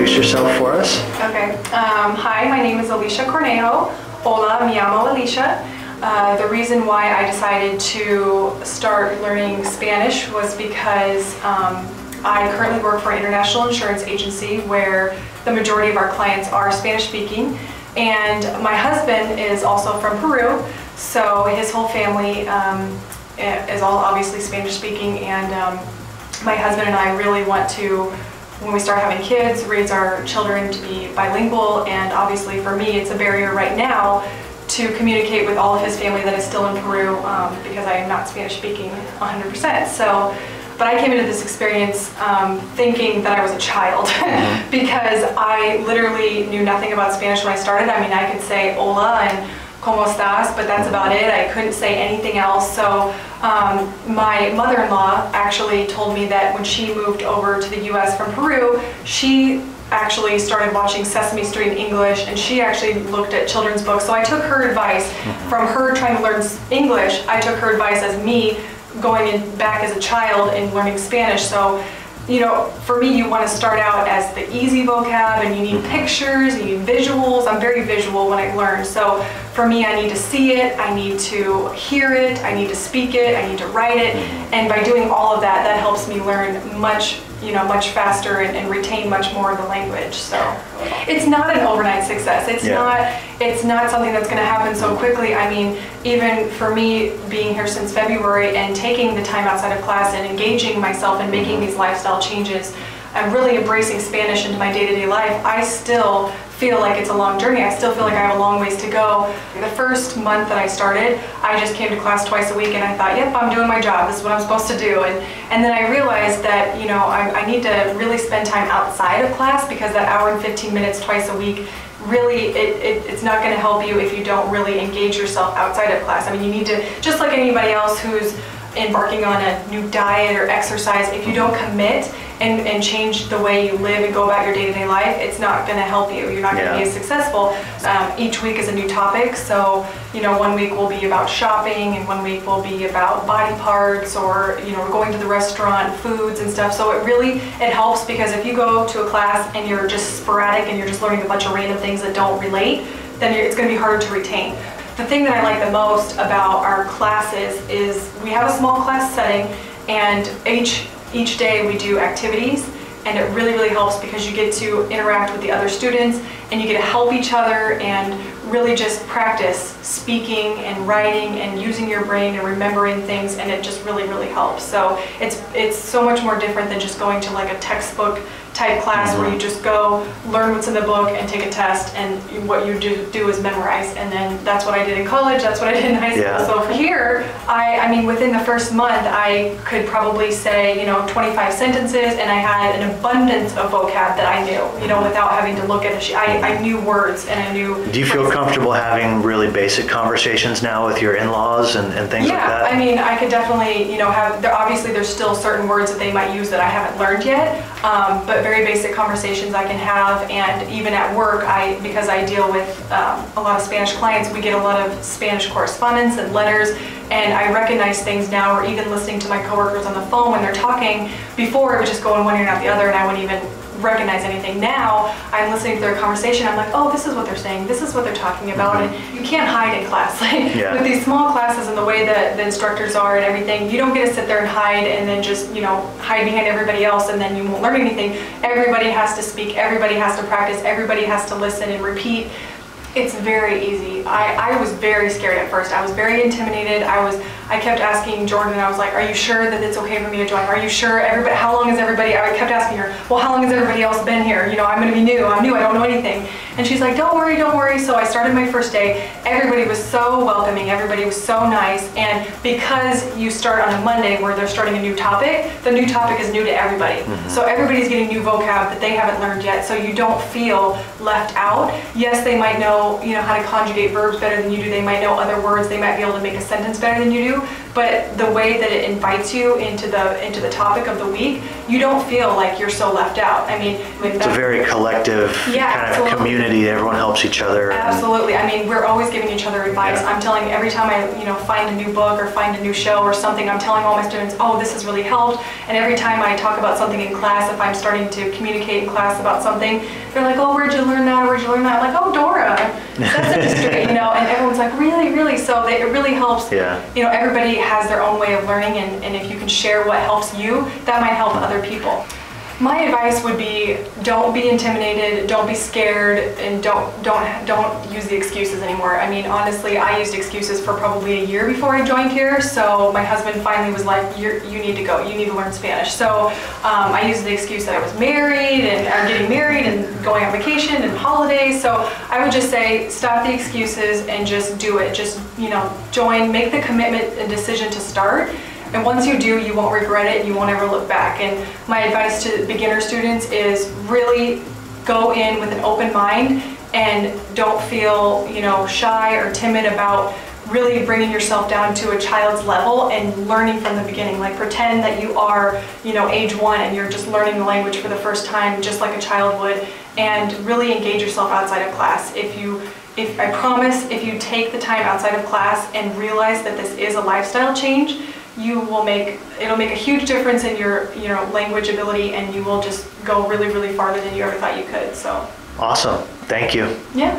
introduce yourself for us? Okay. Hi, my name is Alicia Cornejo. Hola, me llamo Alicia. The reason why I decided to start learning Spanish was because I currently work for an international insurance agency where the majority of our clients are Spanish speaking, and my husband is also from Peru, so his whole family is all obviously Spanish speaking, and my husband and I really want to, when we start having kids, raise our children to be bilingual, and obviously for me it's a barrier right now to communicate with all of his family that is still in Peru because I am not Spanish speaking 100%. So, but I came into this experience thinking that I was a child because I literally knew nothing about Spanish when I started. I mean, I could say hola and ¿cómo estás? But that's about it. I couldn't say anything else. So my mother-in-law actually told me that when she moved over to the US from Peru, she actually started watching Sesame Street in English, and she actually looked at children's books. So I took her advice from her trying to learn English. I took her advice as me going back as a child and learning Spanish. So, you know, for me, you want to start out as the easy vocab, and you need pictures, you need visuals. I'm very visual when I learn. So for me, I need to see it, I need to hear it, I need to speak it, I need to write it. And by doing all of that, that helps me learn much faster and retain much more of the language. So it's not an overnight success. It's not something that's going to happen so quickly. I mean, even for me being here since February and taking the time outside of class and engaging myself and making these lifestyle changes, I'm really embracing Spanish into my day-to-day life. I still feel like it's a long journey. I still feel like I have a long ways to go. The first month that I started, I just came to class twice a week, and I thought, yep, I'm doing my job. This is what I'm supposed to do. And then I realized that, you know, I need to really spend time outside of class, because that hour and 15 minutes twice a week, really, it's not going to help you if you don't really engage yourself outside of class. I mean, you need to, just like anybody else who's embarking on a new diet or exercise, if you don't commit and change the way you live and go about your day-to-day life, it's not going to help you. You're not going to be as successful. Each week is a new topic, so, you know, one week will be about shopping, and one week will be about body parts, or, you know, going to the restaurant, foods and stuff. So it helps, because if you go to a class and you're just sporadic and you're just learning a bunch of random things that don't relate, then it's going to be harder to retain. The thing that I like the most about our classes is we have a small class setting, and each day we do activities, and it really, really helps because you get to interact with the other students, and you get to help each other and really just practice speaking and writing and using your brain and remembering things, and it just really, really helps. So it's so much more different than just going to like a textbook type class where you just go learn what's in the book and take a test, and what you do is memorize. And then that's what I did in college, that's what I did in high school. So here, I mean, within the first month, I could probably say, you know, 25 sentences, and I had an abundance of vocab that I knew, you know, without having to look at a sheet. I knew words, and I knew. Do you feel comfortable having really basic conversations now with your in-laws and things like that? Yeah, I mean, I could definitely, you know, obviously there's still certain words that they might use that I haven't learned yet, but very basic conversations I can have. And even at work, because I deal with a lot of Spanish clients, we get a lot of Spanish correspondence and letters, and I recognize things now, or even listening to my coworkers on the phone when they're talking. Before, it would just go in one ear and out the other, and I wouldn't even recognize anything. Now I'm listening to their conversation, I'm like, oh, this is what they're saying, this is what they're talking about. And you can't hide in class. Like with these small classes and the way that the instructors are and everything, you don't get to sit there and hide and then just, you know, hide behind everybody else, and then you won't learn anything. Everybody has to speak, everybody has to practice, everybody has to listen and repeat. It's very easy. I was very scared at first. I was very intimidated. I kept asking Jordan, I was like, are you sure that it's okay for me to join? Are you sure? Everybody, how long has everybody, I kept asking her, well, how long has everybody else been here? You know, I'm gonna be new, I'm new, I don't know anything. And she's like, don't worry, don't worry. So I started my first day. Everybody was so welcoming, everybody was so nice. And because you start on a Monday where they're starting a new topic, the new topic is new to everybody. So everybody's getting new vocab that they haven't learned yet, so you don't feel left out. Yes, they might know, you know, how to conjugate verbs better than you do. They might know other words. They might be able to make a sentence better than you do. but the way that it invites you into the topic of the week, you don't feel like you're so left out. I mean, it's a very collective kind of community. Everyone helps each other. Absolutely. I mean, we're always giving each other advice. Yeah. I'm telling every time I find a new book or find a new show or something, I'm telling all my students, oh, this has really helped. And every time I talk about something in class, if I'm starting to communicate in class about something, they're like, oh, where'd you learn that? Where'd you learn that? I'm like, oh, Dora, Sesame Street, and everyone's like, really, really? So it really helps. Yeah. Everybody has their own way of learning, and if you can share what helps you, that might help other people. My advice would be, don't be intimidated, don't be scared, and don't use the excuses anymore. I mean, honestly, I used excuses for probably a year before I joined here, so my husband finally was like, you need to go, you need to learn Spanish. So I used the excuse that I was married, and I'm getting married, and going on vacation, and holidays, so I would just say, stop the excuses, and just do it. Just, join, make the commitment and decision to start. And once you do, you won't regret it, and you won't ever look back. And my advice to beginner students is really go in with an open mind and don't feel, shy or timid about really bringing yourself down to a child's level and learning from the beginning. Like, pretend that you are, age 1 and you're just learning the language for the first time, just like a child would, and really engage yourself outside of class. I promise, if you take the time outside of class and realize that this is a lifestyle change, it'll make a huge difference in your language ability, and you will just go really, really farther than you ever thought you could. So awesome. Thank you. Yeah.